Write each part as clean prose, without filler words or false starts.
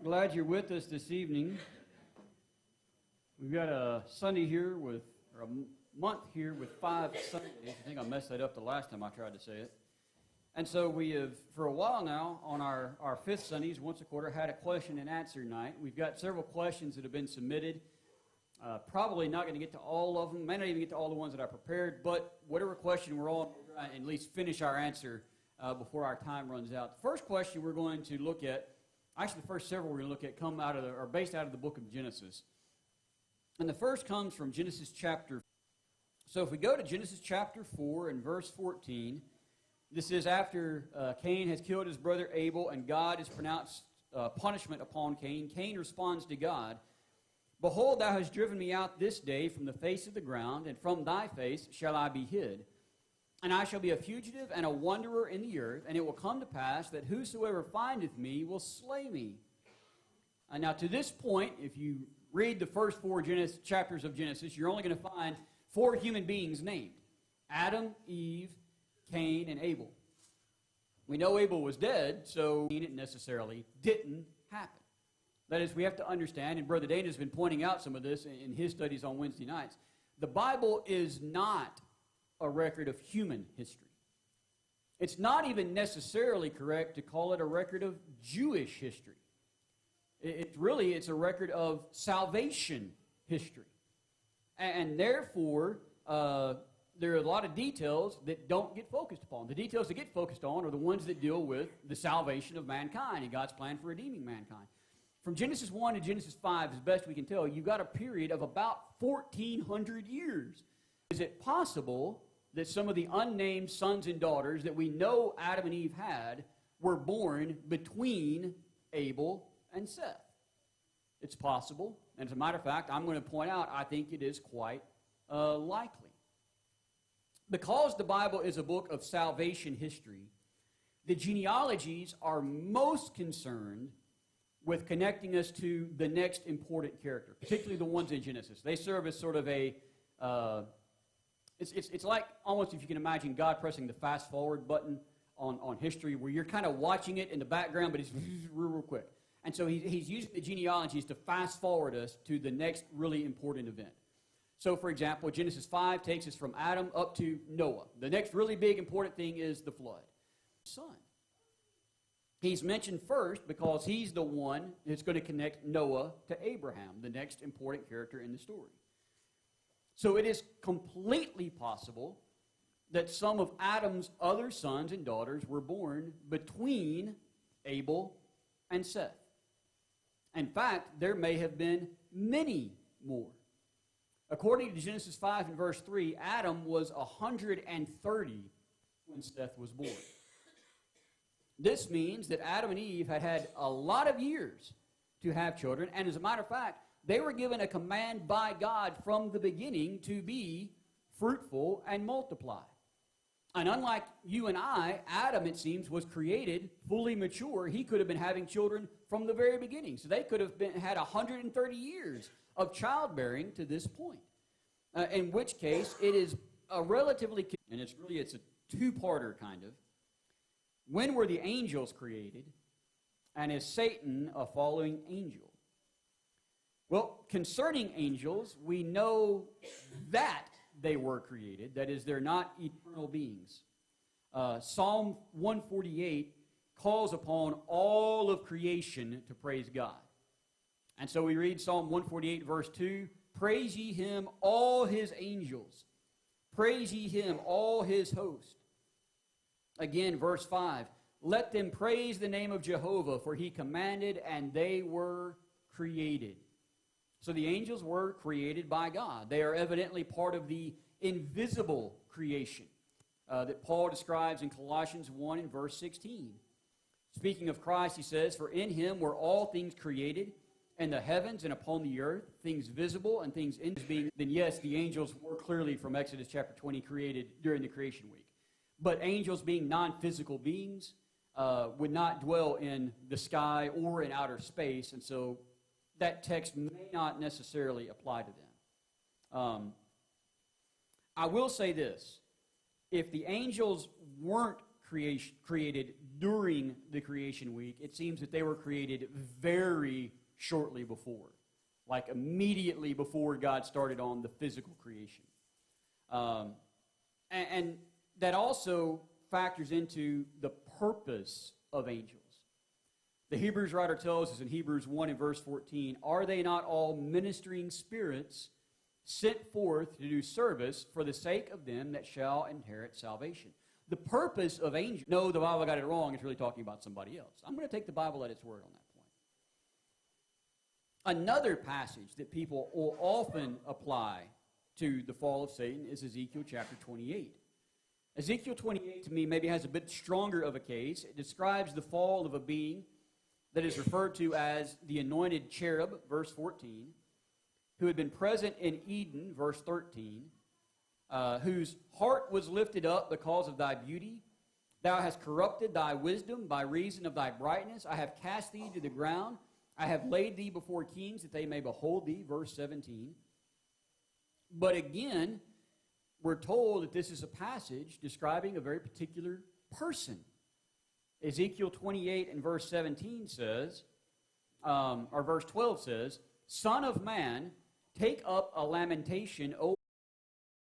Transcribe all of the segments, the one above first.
Glad you're with us this evening. We've got a Sunday here with, or a month here with 5 Sundays. I think I messed that up the last time I tried to say it. And so we have, for a while now, on our 5th Sundays, once a quarter, had a question and answer night. We've got several questions that have been submitted. Probably not going to get to all of them. May not even get to all the ones that I prepared, but whatever question we're on, we'll try and at least finish our answer before our time runs out. The first question we're going to look at, actually the first several we're going to look at, come out of are based out of the book of Genesis. And the first comes from Genesis chapter 4. So if we go to Genesis chapter 4 and verse 14, this is after Cain has killed his brother Abel, and God has pronounced punishment upon Cain. Cain responds to God, "Behold, thou hast driven me out this day from the face of the ground, and from thy face shall I be hid. And I shall be a fugitive and a wanderer in the earth, and it will come to pass that whosoever findeth me will slay me." And now to this point, if you read the first 4 chapters of Genesis, you're only going to find 4 human beings named: Adam, Eve, Cain, and Abel. We know Abel was dead, so it necessarily didn't happen. That is, we have to understand, and Brother Dana has been pointing out some of this in his studies on Wednesday nights, the Bible is not a record of human history. It's not even necessarily correct to call it a record of Jewish history. It's a record of salvation history. And therefore, there are a lot of details that don't get focused upon. The details that get focused on are the ones that deal with the salvation of mankind and God's plan for redeeming mankind. From Genesis 1 to Genesis 5, as best we can tell, you've got a period of about 1,400 years. Is it possible that some of the unnamed sons and daughters that we know Adam and Eve had were born between Abel and Seth? It's possible. And as a matter of fact, I'm going to point out, I think it is quite likely. Because the Bible is a book of salvation history, the genealogies are most concerned with connecting us to the next important character, particularly the ones in Genesis. They serve as sort of a, it's like almost, if you can imagine, God pressing the fast forward button on history, where you're kind of watching it in the background, but it's real quick. And so he's using the genealogies to fast forward us to the next really important event. So, for example, Genesis 5 takes us from Adam up to Noah. The next really big important thing is the flood. Son. He's mentioned first because he's the one that's going to connect Noah to Abraham, the next important character in the story. So it is completely possible that some of Adam's other sons and daughters were born between Abel and Seth. In fact, there may have been many more. According to Genesis 5 and verse 3, Adam was 130 when Seth was born. This means that Adam and Eve had a lot of years to have children, and as a matter of fact, they were given a command by God from the beginning to be fruitful and multiply. And unlike you and I, Adam, it seems, was created fully mature. He could have been having children from the very beginning. So they could have had 130 years of childbearing to this point. In which case, it is a relatively, and it's a two-parter kind of. When were the angels created? And is Satan a fallen angel? Well, concerning angels, we know that they were created. That is, they're not eternal beings. Psalm 148 calls upon all of creation to praise God. And so we read Psalm 148, verse 2, "Praise ye him, all his angels. Praise ye him, all his host." Again, verse 5, "Let them praise the name of Jehovah, for he commanded, and they were created." So the angels were created by God. They are evidently part of the invisible creation that Paul describes in Colossians 1 and verse 16. Speaking of Christ, he says, "For in him were all things created, in the heavens and upon the earth, things visible and things invisible, then yes, the angels were clearly from Exodus chapter 20 created during the creation week. But angels being non-physical beings would not dwell in the sky or in outer space, and so that text may not necessarily apply to them. I will say this. If the angels weren't created during the creation week, it seems that they were created very shortly before, like immediately before God started on the physical creation. And that also factors into the purpose of angels. The Hebrews writer tells us in Hebrews 1 and verse 14, "Are they not all ministering spirits sent forth to do service for the sake of them that shall inherit salvation?" The purpose of angels, no, the Bible got it wrong, it's really talking about somebody else. I'm going to take the Bible at its word on that point. Another passage that people will often apply to the fall of Satan is Ezekiel chapter 28. Ezekiel 28, to me, maybe has a bit stronger of a case. It describes the fall of a being that is referred to as the anointed cherub, verse 14, who had been present in Eden, verse 13, whose heart was lifted up because of thy beauty. Thou hast corrupted thy wisdom by reason of thy brightness. I have cast thee to the ground. I have laid thee before kings that they may behold thee, verse 17. But again, we're told that this is a passage describing a very particular person. Ezekiel 28 and verse 17 says, or verse 12 says, "Son of man, take up a lamentation over,"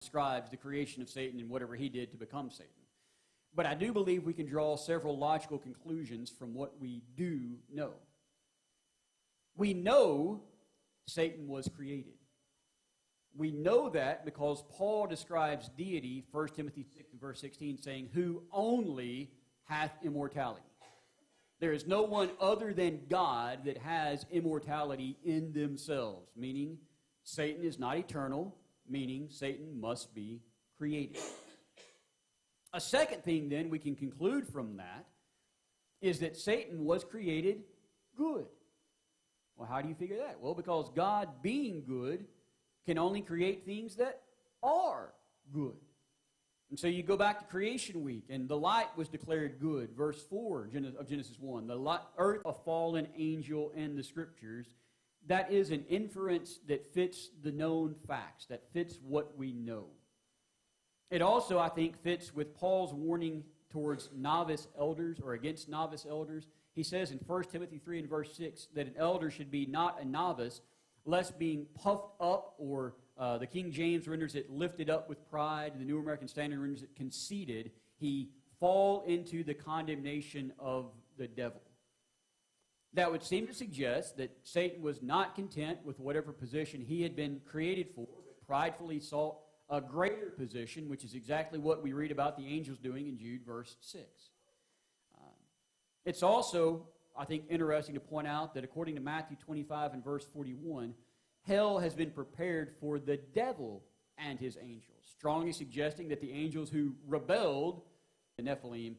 describes the creation of Satan and whatever he did to become Satan. But I do believe we can draw several logical conclusions from what we do know. We know Satan was created. We know that because Paul describes deity, 1 Timothy 6 verse 16, saying, "Who only hath immortality." There is no one other than God that has immortality in themselves, meaning Satan is not eternal, meaning Satan must be created. A second thing, then, we can conclude from that is that Satan was created good. Well, how do you figure that? Well, because God, being good, can only create things that are good. And so you go back to creation week, and the light was declared good. Verse 4 of Genesis 1, the earth, a fallen angel in the Scriptures. That is an inference that fits the known facts, that fits what we know. It also, I think, fits with Paul's warning towards novice elders or against novice elders. He says in 1 Timothy 3 and verse 6 that an elder should be not a novice, lest being puffed up, or the King James renders it lifted up with pride, and the New American Standard renders it conceited, he fall into the condemnation of the devil. That would seem to suggest that Satan was not content with whatever position he had been created for, but pridefully sought a greater position, which is exactly what we read about the angels doing in Jude verse 6. It's also, I think, interesting to point out that according to Matthew 25 and verse 41, hell has been prepared for the devil and his angels, strongly suggesting that the angels who rebelled, the Nephilim,